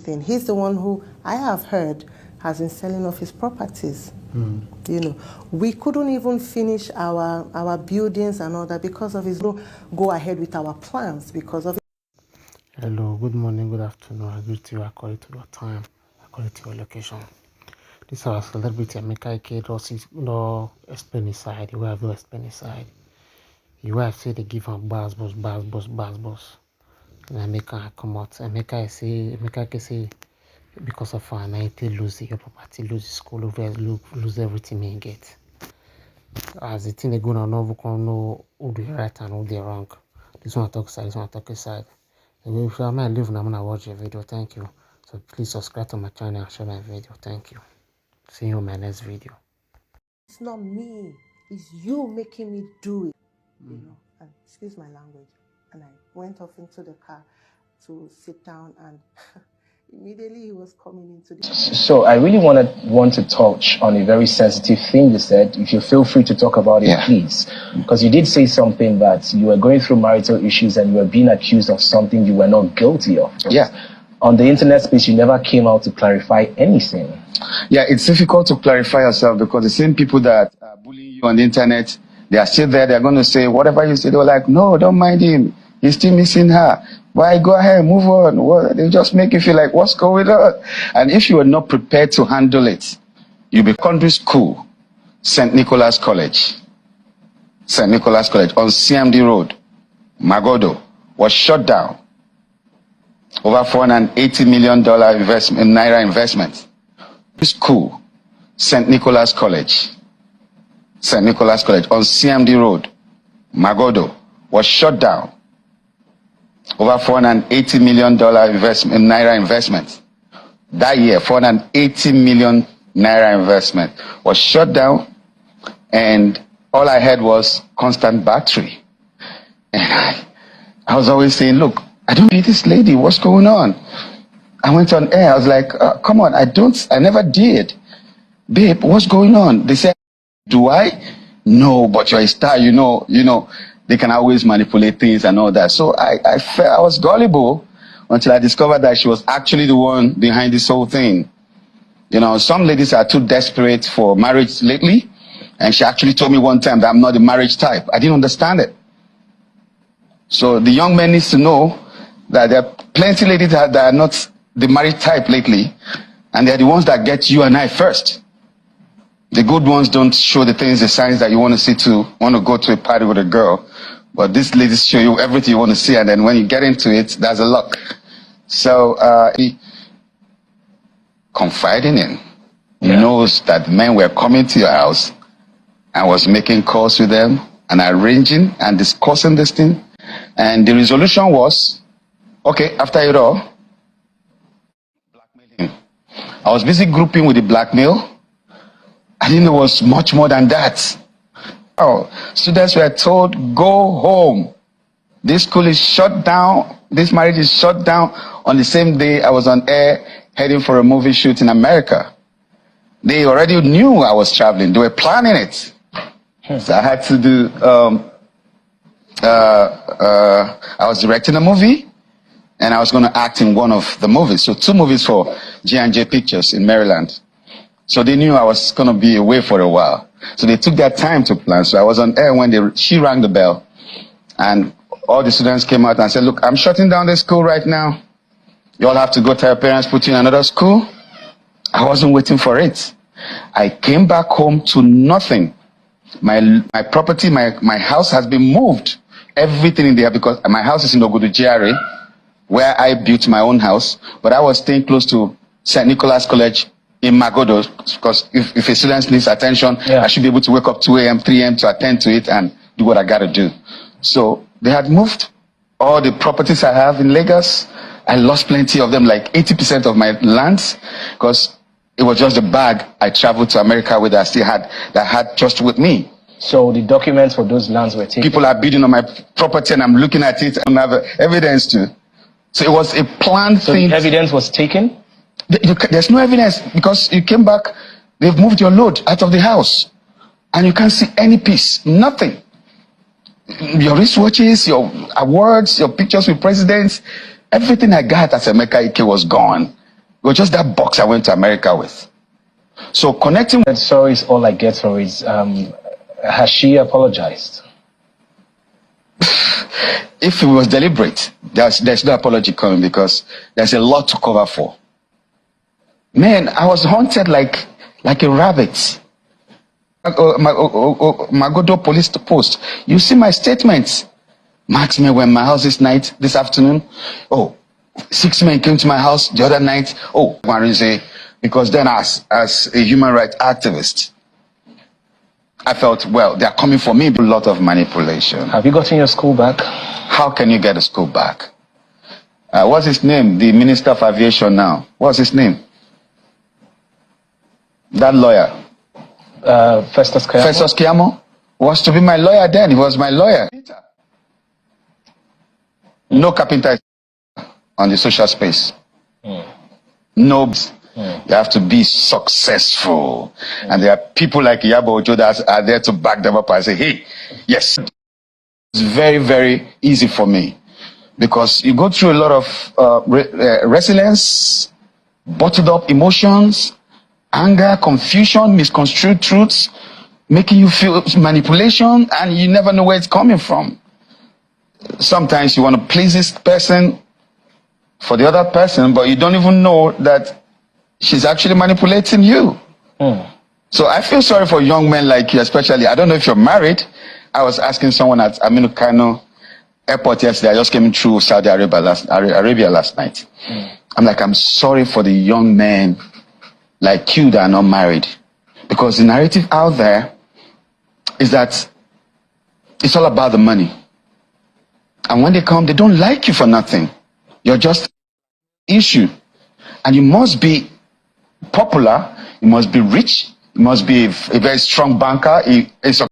everything. He's the one who, I have heard, has been selling off his properties. You know, we couldn't even finish our buildings and all that because of his go ahead with our plans because of. Hello, good morning, good afternoon. I greet you according to your time, according to your location. This is our celebrity Emeka no explain his side. You have to explain his side. You have say they give him buzz. And Emeka come out. Emeka can say because of an IT lose your property, lose school, lose everything he get. As the thing they go on, no can know who the right and who the wrong. This one talk side, this one talk side. If I'm not leaving, I'm gonna watch your video. Thank you. So please subscribe to my channel and share my video. Thank you. See you in my next video. It's not me. It's you making me do it. You know. And excuse my language. And I went off into the car to sit down, and immediately he was coming into the. So I really want to touch on a very sensitive thing you said. If you feel free to talk about it, please. Because you did say something that you were going through marital issues and you were being accused of something you were not guilty of. Yeah. On the internet space, you never came out to clarify anything. Yeah, it's difficult to clarify yourself because the same people that are bullying you on the internet, they are still there. They're going to say, whatever you say, they were like, no, don't mind him. He's still missing her. Why? Go ahead, move on. What? They just make you feel like, what's going on? And if you are not prepared to handle it, you'll be secondary school, St. Nicholas College on CMD Road, Magodo, was shut down. Over $480 million naira investment. School, St. Nicholas College on CMD Road, Magodo, was shut down. Over $480 million naira investment. That year, 480 million naira investment was shut down, and all I had was constant battery. And I was always saying, look, I don't need this lady. What's going on? I went on air. I was like, come on, I never did. Babe, what's going on? They said, do I? No, but you're a star, you know, they can always manipulate things and all that. So I felt I was gullible until I discovered that she was actually the one behind this whole thing. You know, some ladies are too desperate for marriage lately. And she actually told me one time that I'm not the marriage type. I didn't understand it. So the young men needs to know that there are plenty of ladies that are not the married type lately, and they're the ones that get you and I first. The good ones don't show the things, the signs that you want to see want to go to a party with a girl, but these ladies show you everything you want to see, and then when you get into it, there's a luck. So confiding in, he knows that men were coming to your house and was making calls with them and arranging and discussing this thing, and the resolution was, okay, after it all, blackmail him. I was busy grouping with the blackmail. I didn't know it was much more than that. Oh, students were told, go home. This school is shut down. This marriage is shut down. On the same day, I was on air heading for a movie shoot in America. They already knew I was traveling. They were planning it. So I had to do, I was directing a movie, and I was going to act in one of the movies. So 2 movies for J&J Pictures in Maryland. So they knew I was going to be away for a while. So they took their time to plan. So I was on air when she rang the bell. And all the students came out and said, look, I'm shutting down the school right now. You all have to go to your parents, put you in another school. I wasn't waiting for it. I came back home to nothing. My property, my house has been moved. Everything in there, because my house is in Ogudu GRA, where I built my own house. But I was staying close to St. Nicholas College in Magodo, because if a student needs attention, I should be able to wake up 2 a.m., 3 a.m. to attend to it and do what I got to do. So they had moved all the properties I have in Lagos. I lost plenty of them, like 80% of my lands, because it was just the bag I traveled to America with that had just with me. So the documents for those lands were taken? People are bidding on my property and I'm looking at it and I have evidence to. So it was a planned thing. The evidence was taken? There's no evidence because you came back, they've moved your load out of the house and you can't see any piece, nothing. Your wristwatches, your awards, your pictures with presidents, everything I got as Emeka Ike was gone. It was just that box I went to America with. So connecting That sorry is all I get for it. Has she apologized? If it was deliberate, there's no apology coming because there's a lot to cover for. Man, I was haunted like a rabbit. Magodo police post. You see my statements. Max men were in my house this afternoon. Oh, 6 men came to my house the other night. Oh, Marinze, because then as a human rights activist, I felt, well, they're coming for me. A lot of manipulation. Have you gotten your school back? How can you get a school back? What's his name? The Minister of Aviation now. What's his name? That lawyer. Festus Keyamo? Festus Keyamo was to be my lawyer then. He was my lawyer. No carpenter on the social space. No. You have to be successful. And there are people like Yabo Ojo that are there to back them up and say, hey, yes. It's very, very easy for me. Because you go through a lot of resilience, bottled up emotions, anger, confusion, misconstrued truths, making you feel manipulation, and you never know where it's coming from. Sometimes you want to please this person for the other person, but you don't even know that she's actually manipulating you. So I feel sorry for young men like you, especially. I don't know if you're married. I was asking someone at Aminu Kano airport yesterday. I just came through Saudi Arabia last night. I'm like, I'm sorry for the young men like you that are not married. Because the narrative out there is that it's all about the money. And when they come, they don't like you for nothing. You're just an issue. And you must be popular, you must be rich, you must be a very strong banker,